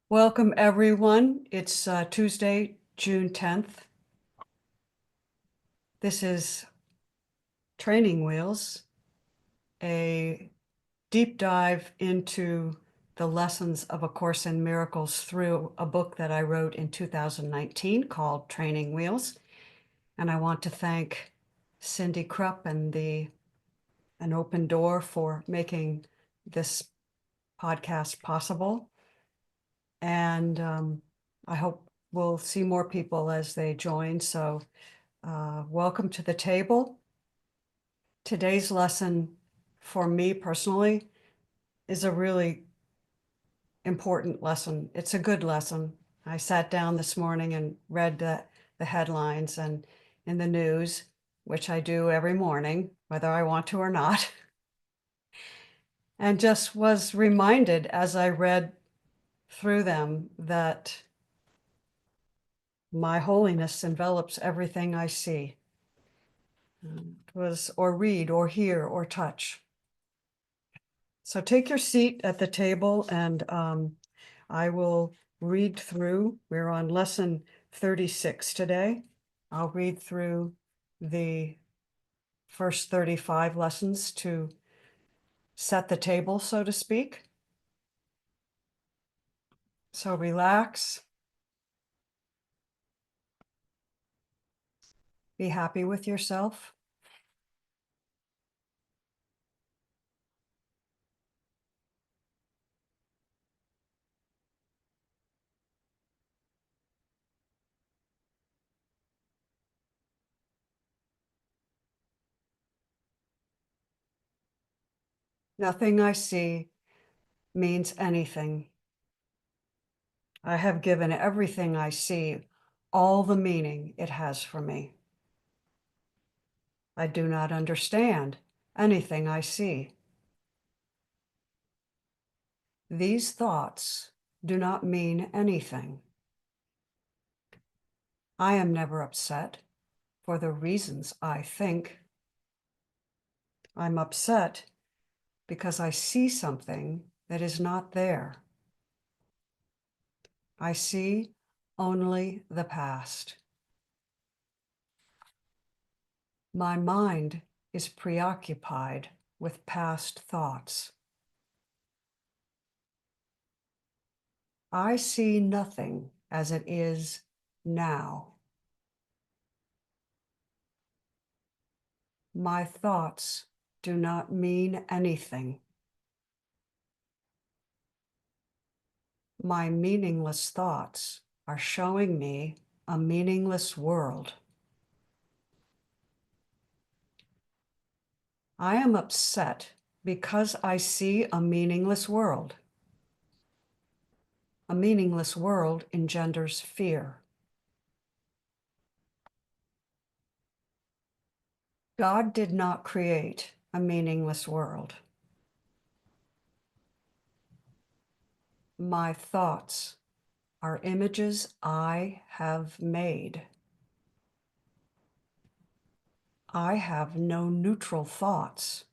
Welcome, everyone. It's Tuesday, June 10th. This is Training Wheels, a deep dive into the lessons of A Course in Miracles through a book that I wrote in 2019 called Training Wheels. And I want to thank Cindy Krupp and An Open Door for making this podcast possible. And I hope we'll see more people as they join. So welcome to the table. Today's lesson for me personally is a really important lesson. It's a good lesson. I sat down this morning and read the headlines and in the news, which I do every morning, whether I want to or not, and just was reminded as I read through them that my holiness envelops everything I see. Or read or hear or touch. So take your seat at the table and I will read through. We're on lesson 36 today. I'll read through the first 35 lessons to set the table, so to speak. So relax. Be happy with yourself. Nothing I see means anything. I have given everything I see all the meaning it has for me. I do not understand anything I see. These thoughts do not mean anything. I am never upset for the reasons I think. I'm upset because I see something that is not there. I see only the past. My mind is preoccupied with past thoughts. I see nothing as it is now. My thoughts do not mean anything. My meaningless thoughts are showing me a meaningless world. I am upset because I see a meaningless world. A meaningless world engenders fear. God did not create a meaningless world. My thoughts are images I have made. I have no neutral thoughts.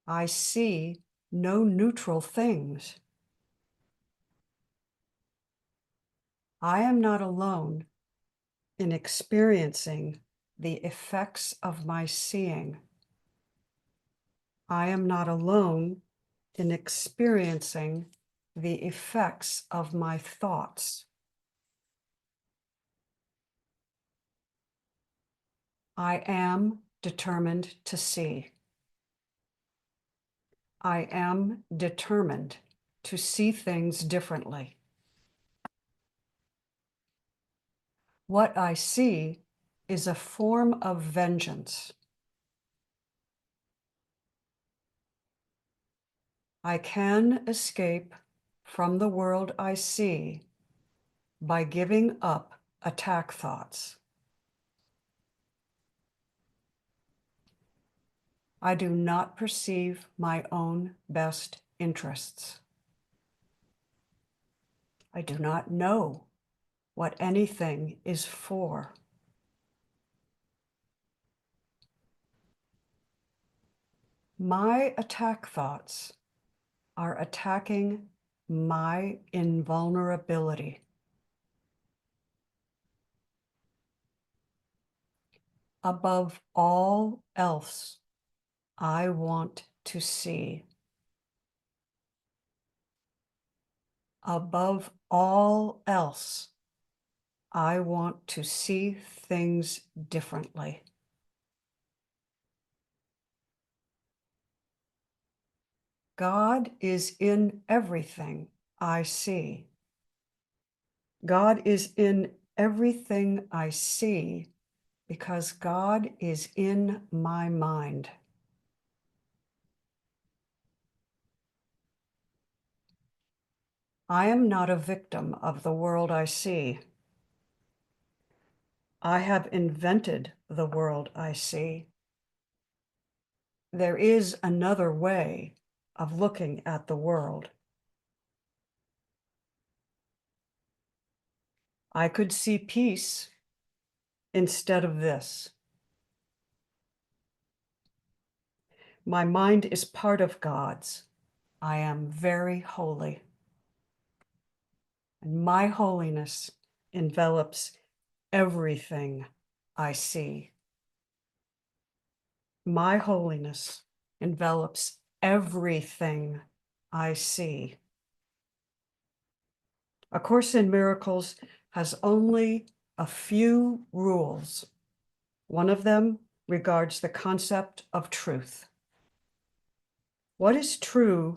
I see no neutral things. I am not alone in experiencing the effects of my seeing. I am not alone in experiencing the effects of my thoughts. I am determined to see. I am determined to see things differently. What I see is a form of vengeance. I can escape from the world I see by giving up attack thoughts. I do not perceive my own best interests. I do not know what anything is for. My attack thoughts are attacking my invulnerability. Above all else, I want to see. Above all else, I want to see things differently. God is in everything I see. God is in everything I see because God is in my mind. I am not a victim of the world I see. I have invented the world I see. There is another way of looking at the world. I could see peace instead of this. My mind is part of God's. I am very holy. And my holiness envelops everything I see. My holiness envelops everything I see. A Course in Miracles has only a few rules. One of them regards the concept of truth. What is true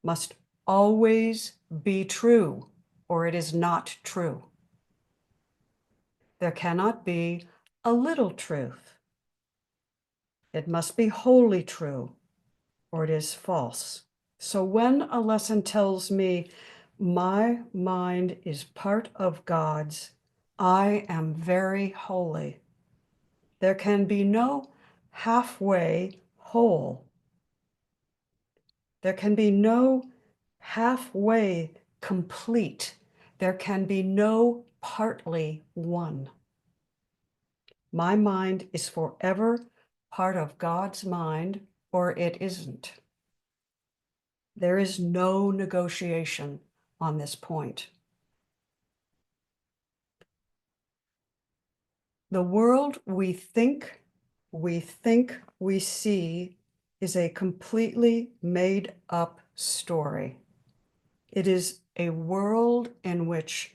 must always be true, or it is not true. There cannot be a little truth. It must be wholly true, or it is false. So when a lesson tells me my mind is part of God's, I am very holy. There can be no halfway whole. There can be no halfway complete. There can be no partly one. My mind is forever part of God's mind, or it isn't. There is no negotiation on this point. The world we think we see is a completely made up story. It is a world in which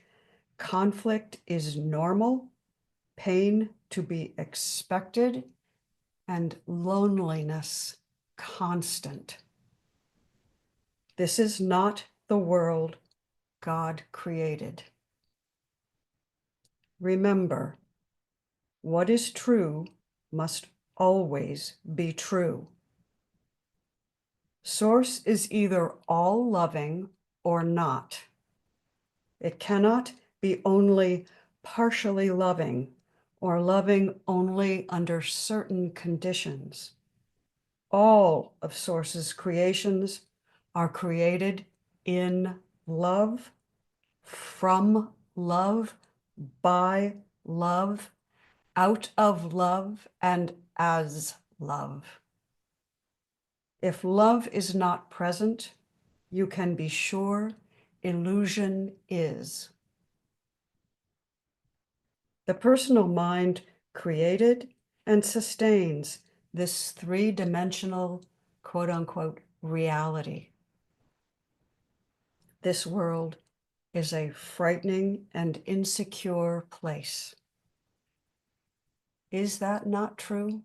conflict is normal, pain to be expected, and loneliness constant. This is not the world God created. Remember, what is true must always be true. Source is either all loving or not. It cannot be only partially loving or loving only under certain conditions. All of Source's creations are created in love, from love, by love, out of love, and as love. If love is not present, you can be sure illusion is. The personal mind created and sustains this three-dimensional, quote-unquote, reality. This world is a frightening and insecure place. Is that not true?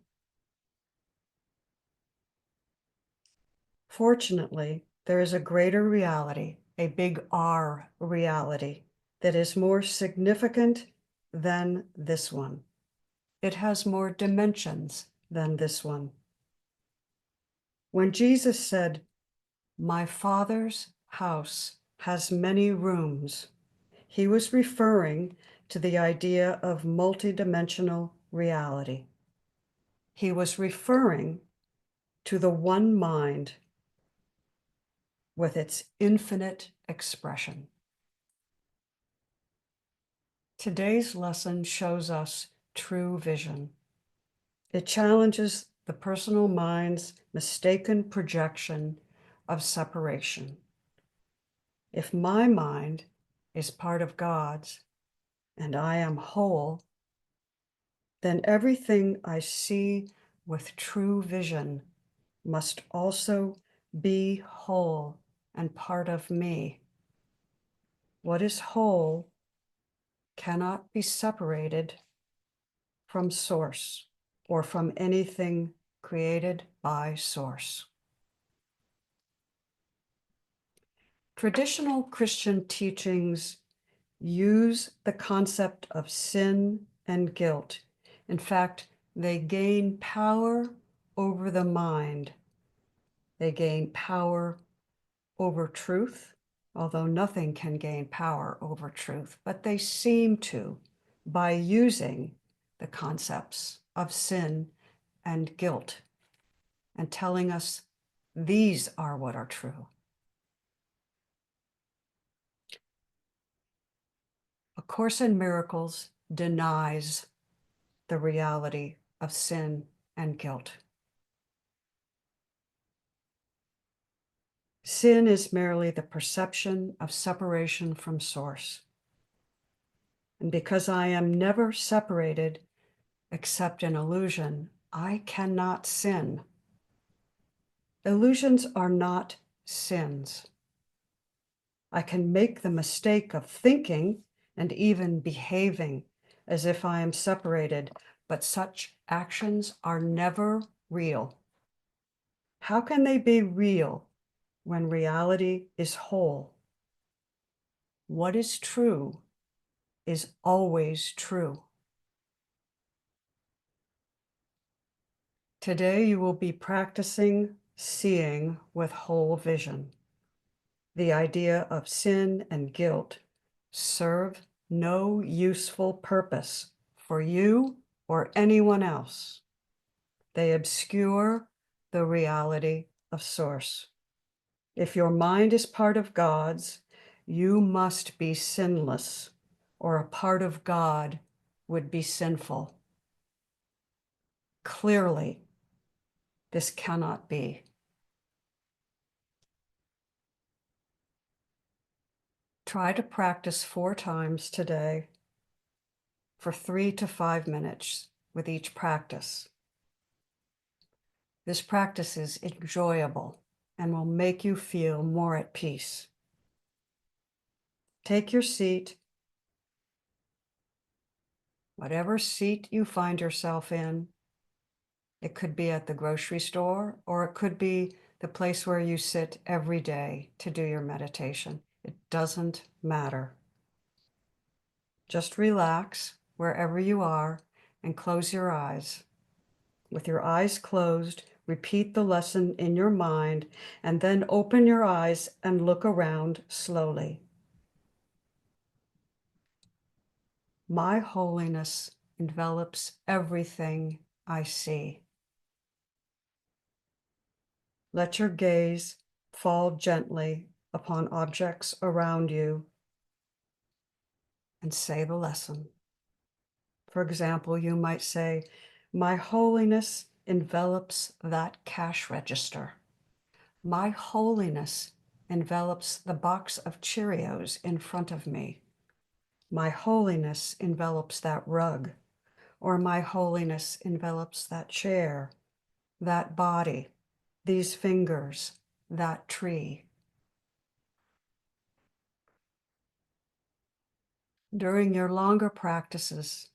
Fortunately, there is a greater reality, a big R reality, that is more significant than this one. It has more dimensions than this one. When Jesus said, "My Father's house has many rooms," he was referring to the idea of multidimensional reality. He was referring to the one mind with its infinite expression. Today's lesson shows us true vision. It challenges the personal mind's mistaken projection of separation. If my mind is part of God's and I am whole, then everything I see with true vision must also be whole and part of me. What is whole cannot be separated from source or from anything created by source. Traditional Christian teachings use the concept of sin and guilt. In fact, they gain power over the mind. They gain power over truth, although nothing can gain power over truth, but they seem to by using the concepts of sin and guilt and telling us these are what are true. A Course in Miracles denies the reality of sin and guilt. Sin is merely the perception of separation from source. And because I am never separated except in illusion, I cannot sin. Illusions are not sins. I can make the mistake of thinking and even behaving as if I am separated, but such actions are never real. How can they be real when reality is whole? What is true is always true. Today you will be practicing seeing with whole vision. The idea of sin and guilt serve no useful purpose for you or anyone else. They obscure the reality of source. If your mind is part of God's, you must be sinless, or a part of God would be sinful. Clearly, this cannot be. Try to practice 4 times today for 3 to 5 minutes with each practice. This practice is enjoyable and will make you feel more at peace. Take your seat, whatever seat you find yourself in. It could be at the grocery store, or it could be the place where you sit every day to do your meditation. It doesn't matter. Just relax wherever you are and close your eyes. With your eyes closed, repeat the lesson in your mind, and then open your eyes and look around slowly. My holiness envelops everything I see. Let your gaze fall gently upon objects around you and say the lesson. For example, you might say, my holiness envelops that cash register. My holiness envelops the box of Cheerios in front of me. My holiness envelops that rug, or my holiness envelops that chair, that body, these fingers, that tree. During your longer practices,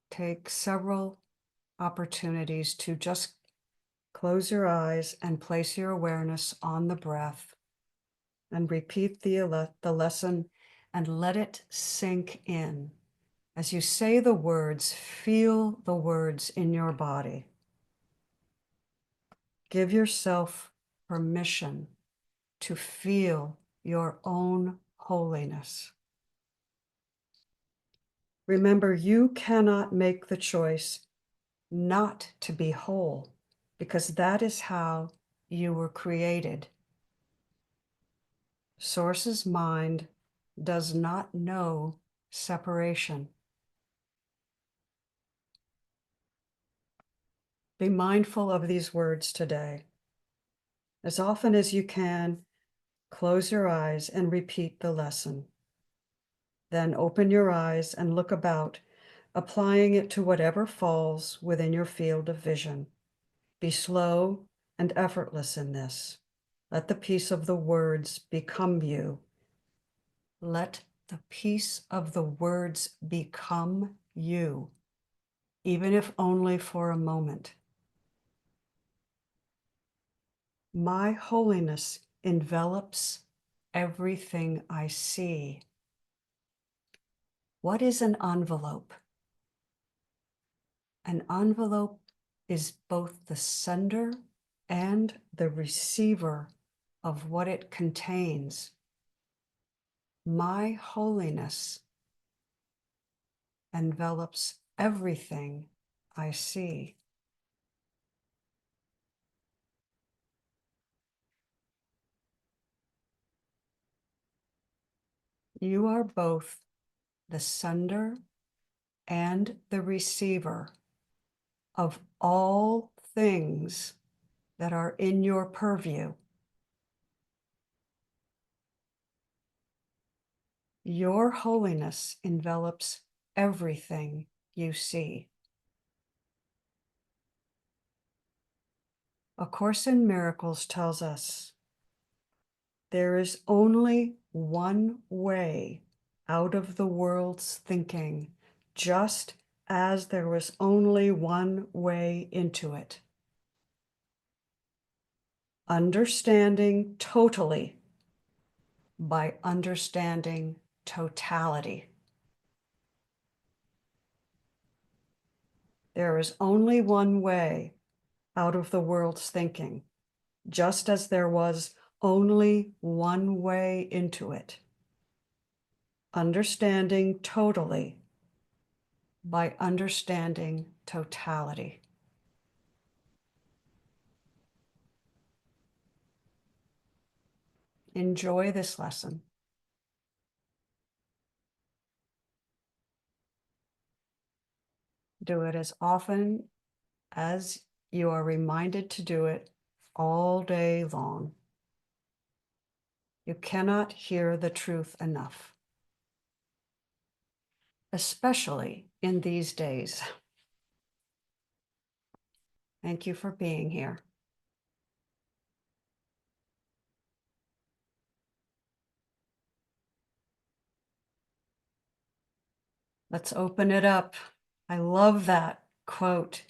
take several opportunities to just close your eyes and place your awareness on the breath and repeat the lesson and let it sink in. As you say the words, feel the words in your body. Give yourself permission to feel your own holiness. Remember, you cannot make the choice not to be whole, because that is how you were created. Source's mind does not know separation. Be mindful of these words today. As often as you can, Close your eyes and repeat the lesson. Then open your eyes and look about, applying it to whatever falls within your field of vision. Be slow and effortless in this. Let the peace of the words become you. Let the peace of the words become you, even if only for a moment. My holiness envelops everything I see. What is an envelope? An envelope is both the sender and the receiver of what it contains. My holiness envelops everything I see. You are both the sender and the receiver of all things that are in your purview. Your holiness envelops everything you see. A Course in Miracles tells us there is only one way out of the world's thinking, just as there was only one way into it. Understanding totally by understanding totality. There is only one way out of the world's thinking, just as there was only one way into it. Understanding totally by understanding totality. Enjoy this lesson. Do it as often as you are reminded to do it all day long. You cannot hear the truth enough, especially in these days. Thank you for being here. Let's open it up. I love that quote.